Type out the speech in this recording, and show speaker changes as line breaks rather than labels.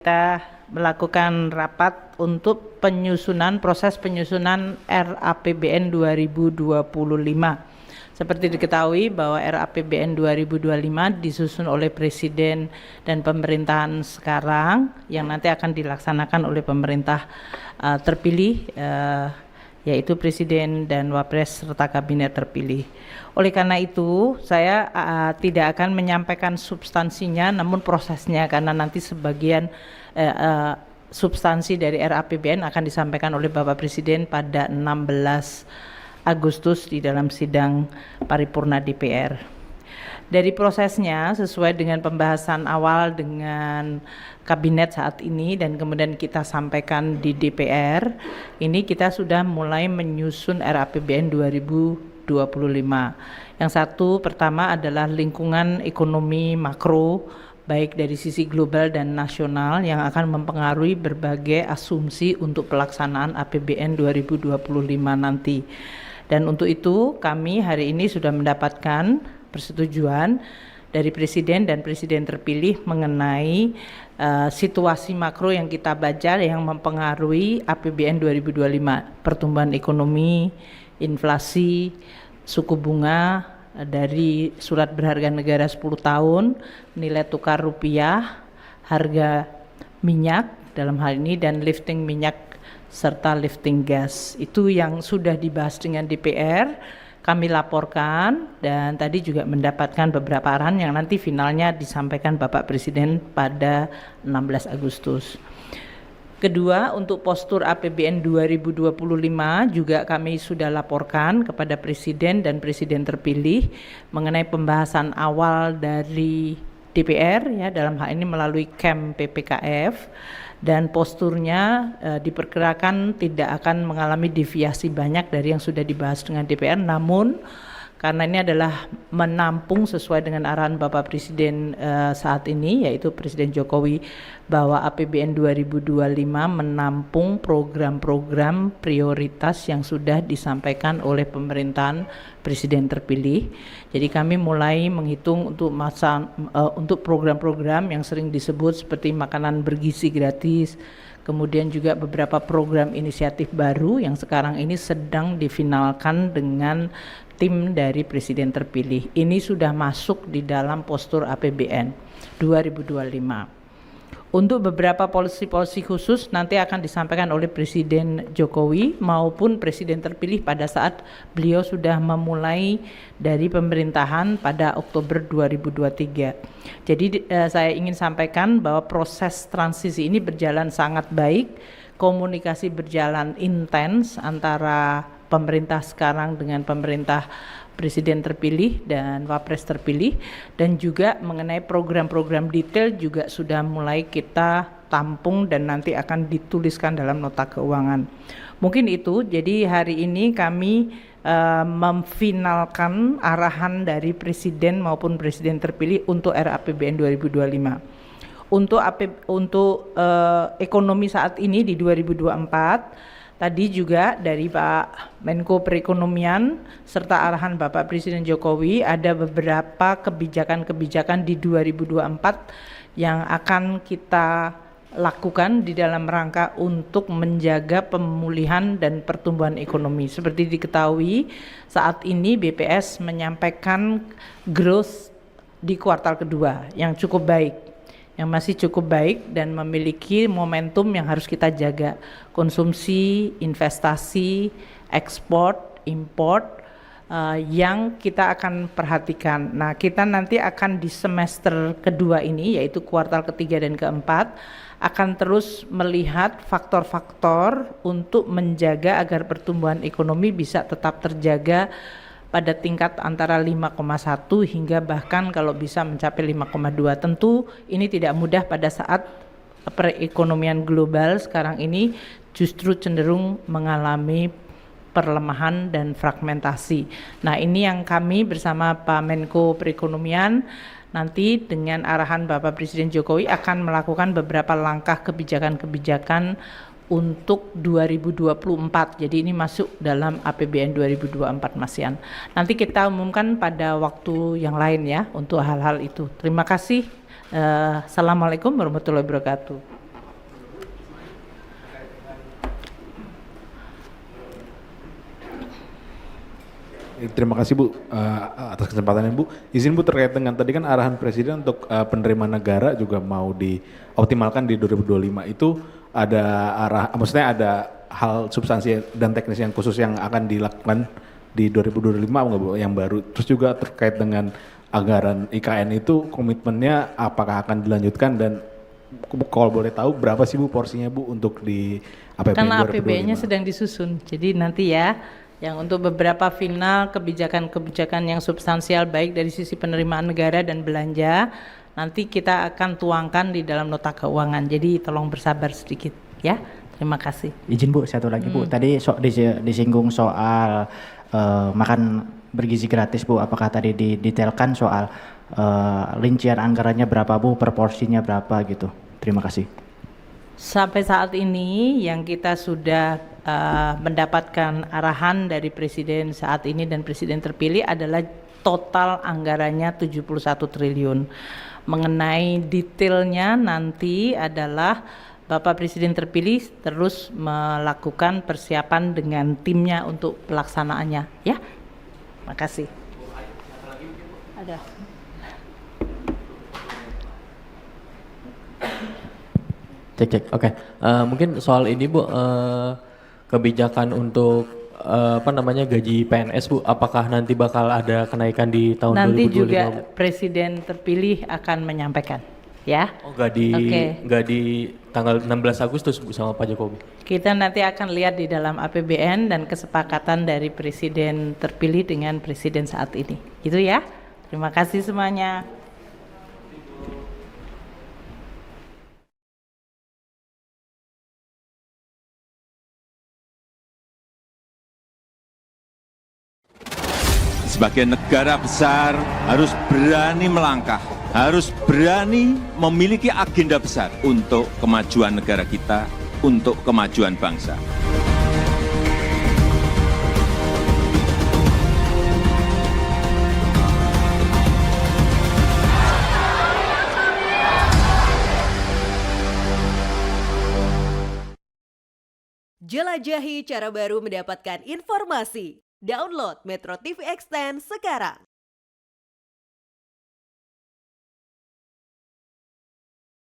Kita melakukan rapat untuk proses penyusunan RAPBN 2025. Seperti diketahui bahwa RAPBN 2025 disusun oleh Presiden dan pemerintahan sekarang yang nanti akan dilaksanakan oleh pemerintah terpilih, yaitu Presiden dan Wapres serta Kabinet terpilih. Oleh karena itu, saya tidak akan menyampaikan substansinya, namun prosesnya, karena nanti sebagian substansi dari RAPBN akan disampaikan oleh Bapak Presiden pada 16 Agustus di dalam sidang paripurna DPR. Dari prosesnya, sesuai dengan pembahasan awal dengan Kabinet saat ini dan kemudian kita sampaikan di DPR, ini kita sudah mulai menyusun RAPBN 2025. Yang satu pertama adalah lingkungan ekonomi makro, baik dari sisi global dan nasional yang akan mempengaruhi berbagai asumsi untuk pelaksanaan APBN 2025 nanti. Dan untuk itu kami hari ini sudah mendapatkan persetujuan dari Presiden dan Presiden terpilih mengenai situasi makro yang kita baca yang mempengaruhi APBN 2025, pertumbuhan ekonomi, inflasi, suku bunga dari surat berharga negara 10 tahun, nilai tukar rupiah, harga minyak dalam hal ini, dan lifting minyak serta lifting gas. Itu yang sudah dibahas dengan DPR, kami laporkan dan tadi juga mendapatkan beberapa arahan yang nanti finalnya disampaikan Bapak Presiden pada 16 Agustus. Kedua, untuk postur APBN 2025 juga kami sudah laporkan kepada Presiden dan Presiden terpilih mengenai pembahasan awal dari DPR, ya, dalam hal ini melalui KEM PPKF, dan posturnya diperkirakan tidak akan mengalami deviasi banyak dari yang sudah dibahas dengan DPR, namun karena ini adalah menampung sesuai dengan arahan Bapak Presiden saat ini, yaitu Presiden Jokowi, bahwa APBN 2025 menampung program-program prioritas yang sudah disampaikan oleh pemerintahan Presiden terpilih. Jadi kami mulai menghitung untuk program-program yang sering disebut seperti makanan bergizi gratis, kemudian juga beberapa program inisiatif baru yang sekarang ini sedang difinalkan dengan tim dari Presiden terpilih. Ini sudah masuk di dalam postur APBN 2025. Untuk beberapa polisi-polisi khusus nanti akan disampaikan oleh Presiden Jokowi maupun Presiden terpilih pada saat beliau sudah memulai dari pemerintahan pada Oktober 2023. Jadi saya ingin sampaikan bahwa proses transisi ini berjalan sangat baik, komunikasi berjalan intens antara pemerintah sekarang dengan pemerintah Presiden terpilih dan Wapres terpilih, dan juga mengenai program-program detail juga sudah mulai kita tampung dan nanti akan dituliskan dalam nota keuangan. Mungkin itu, jadi hari ini kami memfinalkan arahan dari Presiden maupun Presiden terpilih untuk RAPBN 2025. Untuk ekonomi saat ini di 2024, tadi juga dari Pak Menko Perekonomian serta arahan Bapak Presiden Jokowi ada beberapa kebijakan-kebijakan di 2024 yang akan kita lakukan di dalam rangka untuk menjaga pemulihan dan pertumbuhan ekonomi. Seperti diketahui, saat ini BPS menyampaikan growth di kuartal kedua yang cukup baik, yang masih cukup baik dan memiliki momentum yang harus kita jaga. Konsumsi, investasi, ekspor, import yang kita akan perhatikan. Nah, kita nanti akan di semester kedua ini, yaitu kuartal ketiga dan keempat, akan terus melihat faktor-faktor untuk menjaga agar pertumbuhan ekonomi bisa tetap terjaga pada tingkat antara 5,1 hingga bahkan kalau bisa mencapai 5,2. Tentu ini tidak mudah pada saat perekonomian global sekarang ini justru cenderung mengalami perlemahan dan fragmentasi. Nah, ini yang kami bersama Pak Menko Perekonomian nanti dengan arahan Bapak Presiden Jokowi akan melakukan beberapa langkah kebijakan-kebijakan untuk 2024. Jadi ini masuk dalam APBN 2024 Mas Yan. Nanti kita umumkan pada waktu yang lain ya untuk hal-hal itu. Terima kasih. Assalamualaikum warahmatullahi wabarakatuh.
Terima kasih Bu atas kesempatannya Bu. Izin Bu terkait dengan tadi kan arahan Presiden untuk penerimaan negara juga mau dioptimalkan di 2025 itu ada maksudnya ada hal substansi dan teknis yang khusus yang akan dilakukan di 2025 nggak Bu yang baru. Terus juga terkait dengan anggaran IKN itu komitmennya apakah akan dilanjutkan dan kalau boleh tahu berapa sih Bu porsinya Bu untuk di APBN 2025?
Karena APBN-nya sedang disusun, jadi nanti ya yang untuk beberapa final kebijakan-kebijakan yang substansial baik dari sisi penerimaan negara dan belanja nanti kita akan tuangkan di dalam nota keuangan, jadi tolong bersabar sedikit ya. Terima kasih.
Izin Bu, satu lagi Bu, tadi disinggung soal makan bergizi gratis Bu, apakah tadi didetailkan soal rincian anggarannya berapa Bu, proporsinya berapa gitu? Terima kasih.
Sampai saat ini yang kita sudah mendapatkan arahan dari Presiden saat ini dan Presiden terpilih adalah total anggarannya 71 triliun. Mengenai detailnya nanti adalah Bapak Presiden terpilih terus melakukan persiapan dengan timnya untuk pelaksanaannya ya. Makasih. Ada.
Cek. Oke. Mungkin soal ini Bu, kebijakan untuk gaji PNS Bu, apakah nanti bakal ada kenaikan di tahun 2025?
Nanti juga
Bu?
Presiden terpilih akan menyampaikan ya.
Oh, nggak di tanggal 16 Agustus Bu sama Pak Jokowi.
Kita nanti akan lihat di dalam APBN dan kesepakatan dari Presiden terpilih dengan Presiden saat ini. Gitu ya. Terima kasih semuanya.
Sebagai negara besar harus berani melangkah, harus berani memiliki agenda besar untuk kemajuan negara kita, untuk kemajuan bangsa.
Jelajahi cara baru mendapatkan informasi. Download Metro TV Extend sekarang.